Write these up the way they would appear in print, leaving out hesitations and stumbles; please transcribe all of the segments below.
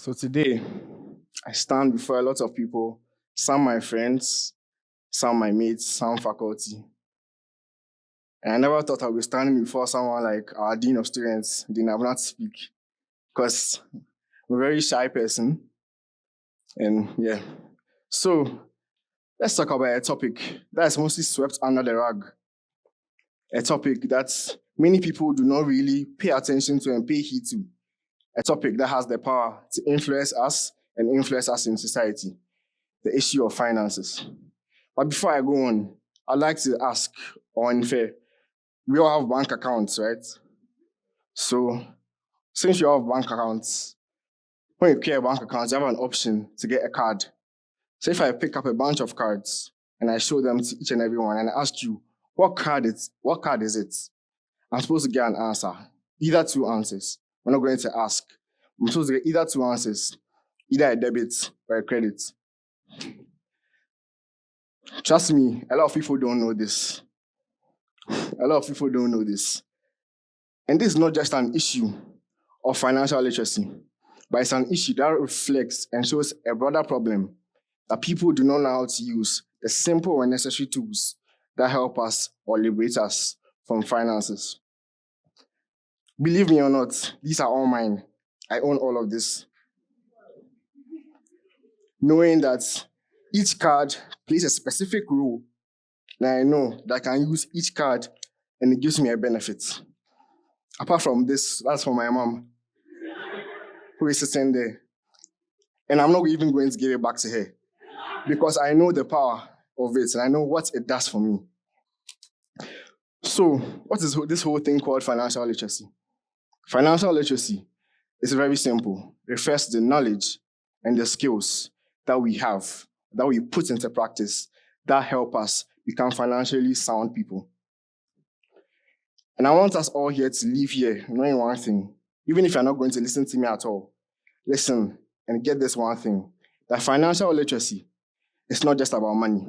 So today, I stand before a lot of people, some my friends, some my mates, some faculty. And I never thought I would be standing before someone like our Dean of Students, Dean Abnat, speak, because I'm a very shy person. And yeah, so let's talk about a topic that is mostly swept under the rug. A topic that many people do not really pay attention to and pay heed to. A topic that has the power to influence us and influence us in society. The issue of finances. But before I go on, I'd like to ask, or unfair, we all have bank accounts, right? So since you all have bank accounts, when you create a bank account, you have an option to get a card. So if I pick up a bunch of cards and I show them to each and every one and I ask you, what card is it? I'm supposed to get an answer, either two answers. We're not going to ask. I'm supposed to get either two answers, either a debit or a credit. Trust me, a lot of people don't know this. A lot of people don't know this. And this is not just an issue of financial literacy, but it's an issue that reflects and shows a broader problem that people do not know how to use the simple and necessary tools that help us or liberate us from finances. Believe me or not, these are all mine. I own all of this. Knowing that each card plays a specific role, and I know that I can use each card and it gives me a benefit. Apart from this, that's for my mom, who is sitting there. And I'm not even going to give it back to her because I know the power of it and I know what it does for me. So, what is this whole thing called financial literacy? Financial literacy is very simple. It refers to the knowledge and the skills that we have, that we put into practice, that help us become financially sound people. And I want us all here to leave here knowing one thing. Even if you're not going to listen to me at all, listen and get this one thing, that financial literacy is not just about money,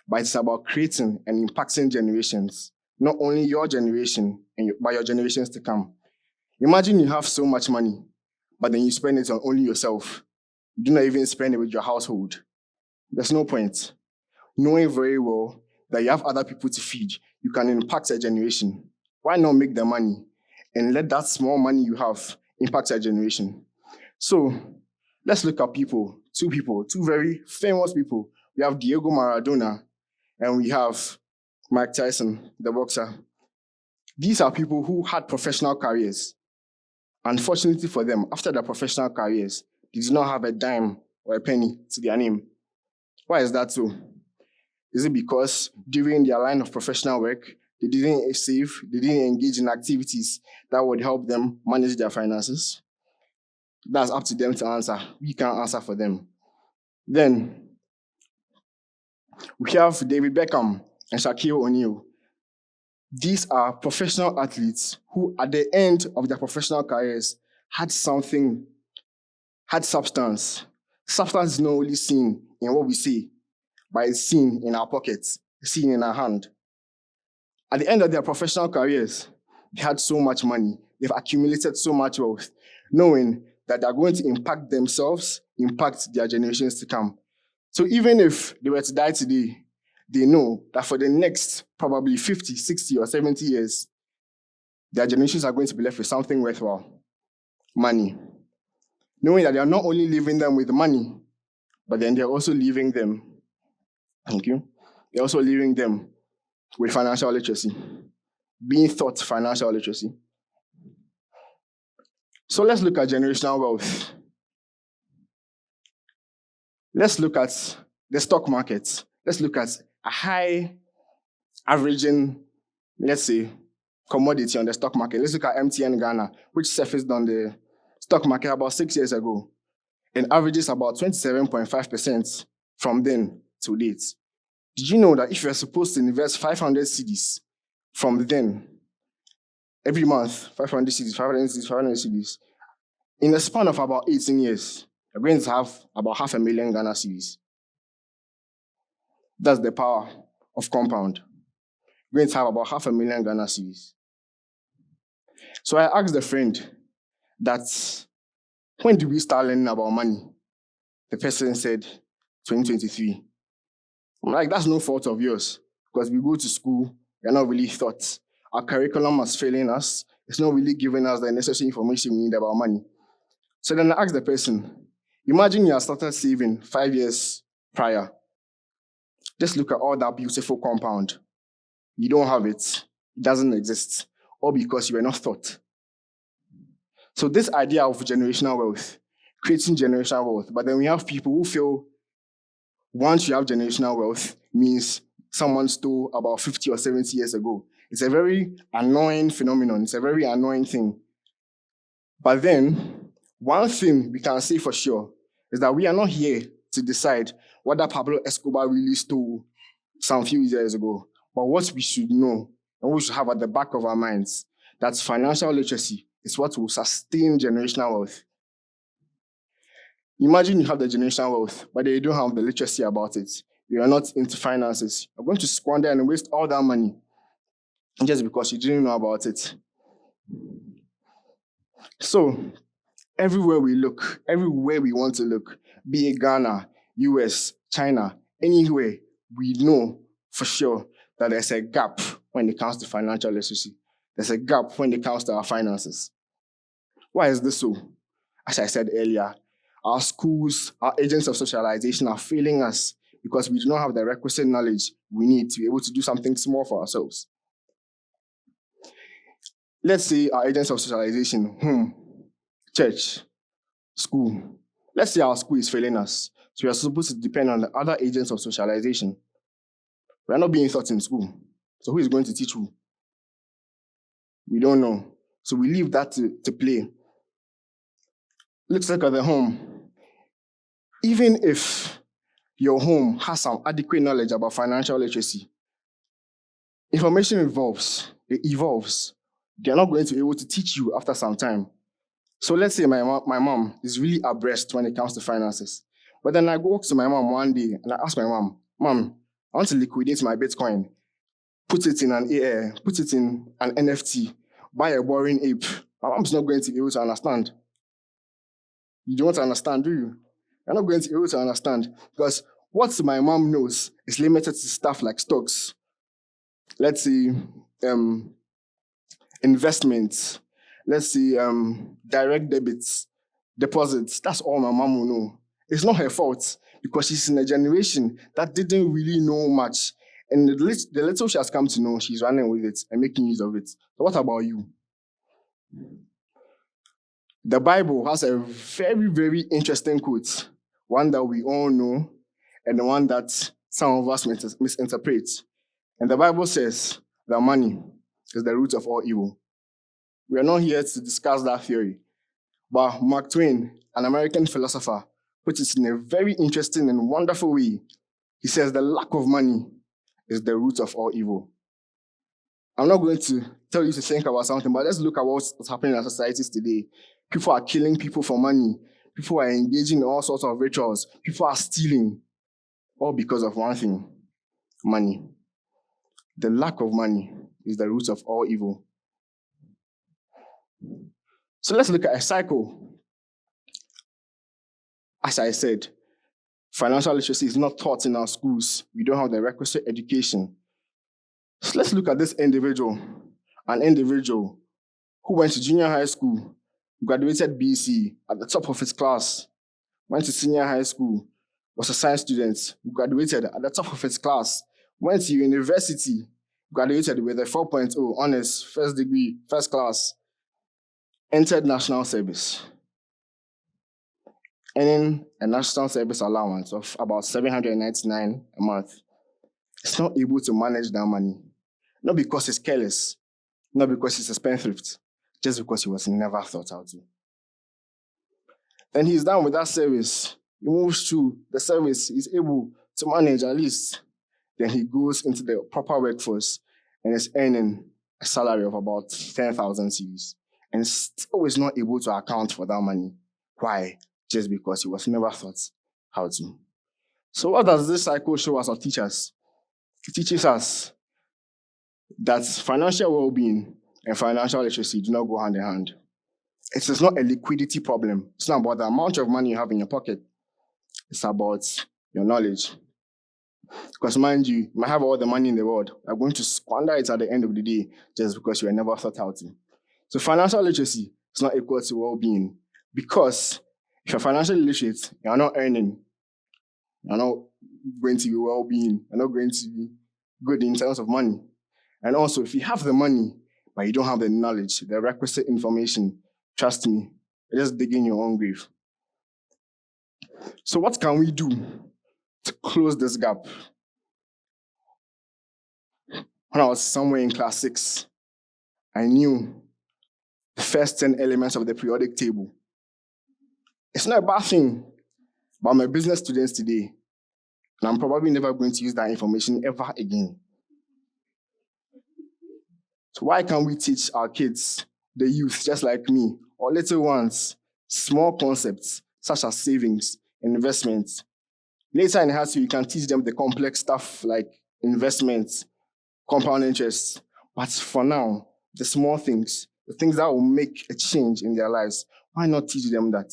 but it's about creating and impacting generations, not only your generation, but your generations to come. Imagine you have so much money, but then you spend it on only yourself. You do not even spend it with your household. There's no point. Knowing very well that you have other people to feed, you can impact a generation. Why not make the money and let that small money you have impact a generation? So let's look at two very famous people. We have Diego Maradona and we have Mike Tyson, the boxer. These are people who had professional careers. Unfortunately for them, after their professional careers, they did not have a dime or a penny to their name. Why is that so? Is it because during their line of professional work, they didn't save, they didn't engage in activities that would help them manage their finances? That's up to them to answer. We can't answer for them. Then, we have David Beckham and Shaquille O'Neal. These are professional athletes who, at the end of their professional careers, had substance. Substance is not only seen in what we say, but it's seen in our pockets, seen in our hand. At the end of their professional careers, they had so much money, they've accumulated so much wealth, knowing that they're going to impact themselves, impact their generations to come. So even if they were to die today, they know that for the next probably 50, 60, or 70 years, their generations are going to be left with something worthwhile, money. Knowing that they are not only leaving them with money, but then they're also leaving them, they're also leaving them with financial literacy, being taught financial literacy. So let's look at generational wealth. Let's look at the stock market. Let's look at a high averaging, let's say, commodity on the stock market. Let's look at MTN Ghana, which surfaced on the stock market about 6 years ago and averages about 27.5% from then to date. Did you know that if you're supposed to invest 500 cedis from then, every month, 500 cedis, 500 cedis, 500 cedis, in the span of about 18 years, you're going to have about 500,000 Ghana cedis. That's the power of compound. You're going to have about 500,000 Ghana cedis. So I asked a friend that When did we start learning about money? The person said, 2023. I'm like, that's no fault of yours, because we go to school, we're not really taught. Our curriculum is failing us. It's not really giving us the necessary information we need about money. So then I asked the person, imagine you have started saving 5 years prior. Just look at all that beautiful compound. You don't have it. It doesn't exist. All because you were not taught. So this idea of generational wealth, creating generational wealth, but then we have people who feel once you have generational wealth means someone stole about 50 or 70 years ago. It's a very annoying phenomenon. It's a very annoying thing. But then, one thing we can say for sure is that we are not here to decide whether Pablo Escobar really stole some few years ago. But what we should know, and we should have at the back of our minds, that financial literacy is what will sustain generational wealth. Imagine you have the generational wealth, but you don't have the literacy about it. You are not into finances. You're going to squander and waste all that money just because you didn't know about it. So, everywhere we look, everywhere we want to look, be it Ghana, US, China, anywhere, we know for sure that there's a gap when it comes to financial literacy. There's a gap when it comes to our finances. Why is this so? As I said earlier, our schools, our agents of socialization are failing us because we do not have the requisite knowledge we need to be able to do something small for ourselves. Let's say our agents of socialization, home, church, school. Let's say our school is failing us. So we are supposed to depend on the other agents of socialization. We are not being taught in school. So who is going to teach who? We don't know. So we leave that to play. Let's look at the home. Even if your home has some adequate knowledge about financial literacy, information evolves. It evolves. They're not going to be able to teach you after some time. So let's say my mom is really abreast when it comes to finances. But then I go to my mom one day and I ask my mom, Mom, I want to liquidate my Bitcoin, put it in an NFT, buy a boring ape. My mom's not going to be able to understand. You don't understand, do you? You're not going to be able to understand because what my mom knows is limited to stuff like stocks. Let's say investments. Let's say direct debits, deposits. That's all my mom will know. It's not her fault because she's in a generation that didn't really know much. And the little she has come to know, she's running with it and making use of it. So what about you? The Bible has a very, very interesting quote, one that we all know and the one that some of us misinterpret. And the Bible says that money is the root of all evil. We are not here to discuss that theory, but Mark Twain, an American philosopher, puts it in a very interesting and wonderful way. He says the lack of money is the root of all evil. I'm not going to tell you to think about something, but let's look at what's happening in our societies today. People are killing people for money. People are engaging in all sorts of rituals. People are stealing, all because of one thing, money. The lack of money is the root of all evil. So let's look at a cycle. As I said, financial literacy is not taught in our schools. We don't have the requisite education. So let's look at this individual, an individual who went to junior high school, graduated BC at the top of his class, went to senior high school, was a science student, graduated at the top of his class, went to university, graduated with a 4.0 honors, first degree, first class, entered national service, earning a national service allowance of about $799 a month. It's not able to manage that money. Not because he's careless, not because he's a spendthrift, just because he was never thought how to. Then he's done with that service. He moves through the service. He's able to manage at least. Then he goes into the proper workforce and is earning a salary of about 10,000 cedis and still is not able to account for that money. Why? Just because he was never taught how to. So what does this cycle show us or teach us? It teaches us that financial well-being and financial literacy do not go hand in hand. It is not a liquidity problem. It's not about the amount of money you have in your pocket. It's about your knowledge. Because mind you might have all the money in the world. You're going to squander it at the end of the day just because you were never thought how to. So financial literacy is not equal to well-being. Because if you're financially literate, you're not earning. You're not going to be well-being. You're not going to be good in terms of money. And also, if you have the money, but you don't have the knowledge, the requisite information, trust me, you're just digging your own grave. So what can we do to close this gap? When I was somewhere in class 6, I knew the first 10 elements of the periodic table. It's not a bad thing, but I'm a business student today, and I'm probably never going to use that information ever again. So why can't we teach our kids, the youth, just like me, or little ones, small concepts such as savings, investments? Later in high school, you can teach them the complex stuff like investments, compound interest. But for now, the small things, the things that will make a change in their lives, why not teach them that?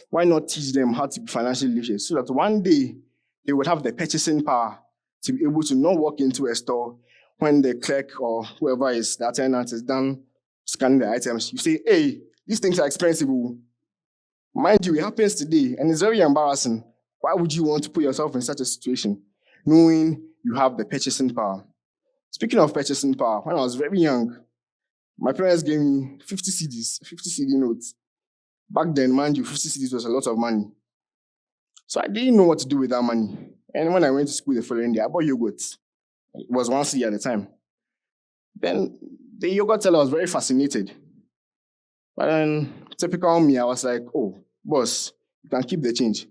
Why not teach them how to be financially literate so that one day they would have the purchasing power to be able to not walk into a store when the clerk or whoever is the attendant is done scanning the items. You say, hey, these things are expensive. Mind you, it happens today and it's very embarrassing. Why would you want to put yourself in such a situation knowing you have the purchasing power? Speaking of purchasing power, when I was very young, my parents gave me 50 CDs, 50 CD notes. Back then, mind you, 50 CDs was a lot of money. So I didn't know what to do with that money. And when I went to school the following day, I bought yogurt. It was 1 CD at the time. Then the yogurt seller was very fascinated. But then, typical me, I was like, oh, boss, you can keep the change.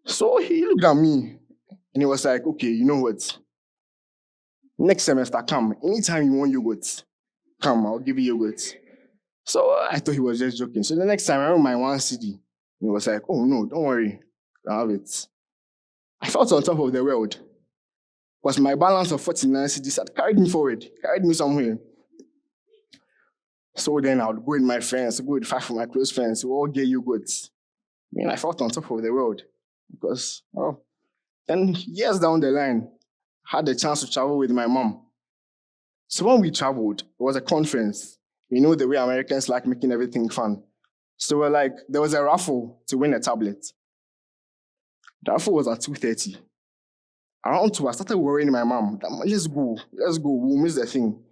So he looked at me and he was like, okay, you know what? Next semester, come. Anytime you want yogurt, come, I'll give you yogurt. So I thought he was just joking. So the next time I remember my 1 CD, he was like, oh no, don't worry, I'll have it. I felt on top of the world. Because my balance of 49 CDs had carried me forward, carried me somewhere. So then I would go with my friends, go with 5 of my close friends, who all get yogurts. I felt on top of the world. Because, well, then years down the line, I had the chance to travel with my mom. So when we traveled, it was a conference. You know the way Americans like making everything fun. So we're like, there was a raffle to win a tablet. The raffle was at 2:30. Around 2, I started worrying my mom. Let's go, we'll miss the thing.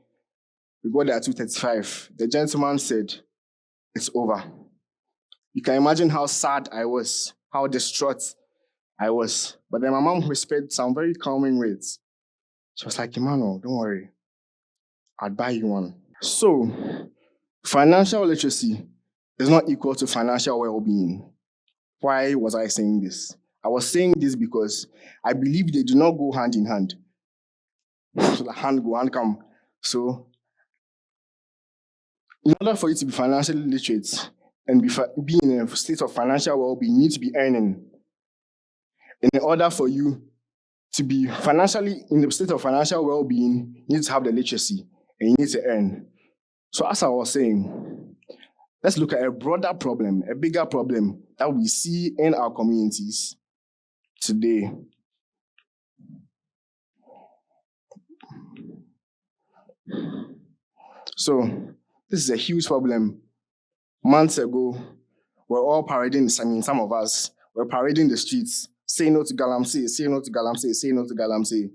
We got there at 2:35. The gentleman said, it's over. You can imagine how sad I was, how distraught I was. But then my mom whispered some very calming words. She was like, Emmanuel, don't worry. I'll buy you one. So, financial literacy is not equal to financial well-being. Why was I saying this? I was saying this because I believe they do not go hand in hand. So the hand go, hand come. So, in order for you to be financially literate and be in a state of financial well-being, you need to be earning. In order for you to be financially in the state of financial well-being, you need to have the literacy and you need to earn. So as I was saying, let's look at a broader problem, a bigger problem that we see in our communities today. So this is a huge problem. Months ago, we're all parading, some of us, were parading the streets, say no to Galamsey, say no to Galamsey, say no to Galamsey.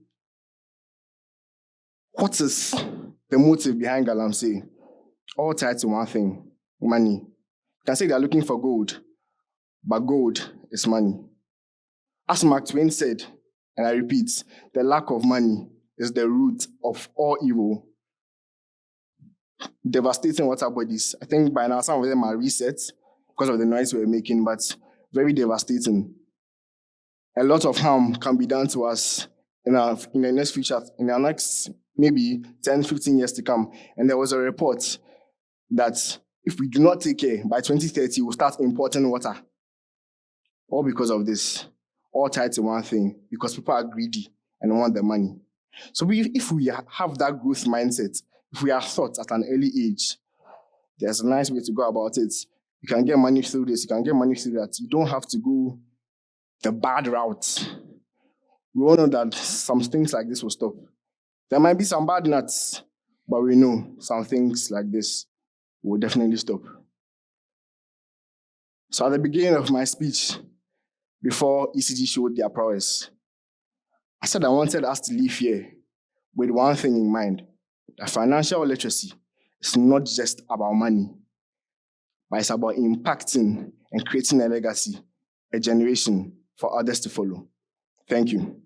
What is the motive behind Galamsey? All tied to one thing, money. You can say they're looking for gold, but gold is money. As Mark Twain said, and I repeat, the lack of money is the root of all evil. Devastating water bodies. I think by now some of them are reset because of the noise we're making, but very devastating. A lot of harm can be done to us in the next future, in our next maybe 10, 15 years to come. And there was a report that if we do not take care, by 2030, we'll start importing water. All because of this. All tied to one thing, because people are greedy and want the money. So if we have that growth mindset, if we are taught at an early age, there's a nice way to go about it. You can get money through this, you can get money through that. You don't have to go the bad route. We all know that some things like this will stop. There might be some bad nuts, but we know some things like this will definitely stop. So at the beginning of my speech, before ECG showed their prowess, I said I wanted us to leave here with one thing in mind, that financial literacy is not just about money, but it's about impacting and creating a legacy, a generation for others to follow. Thank you.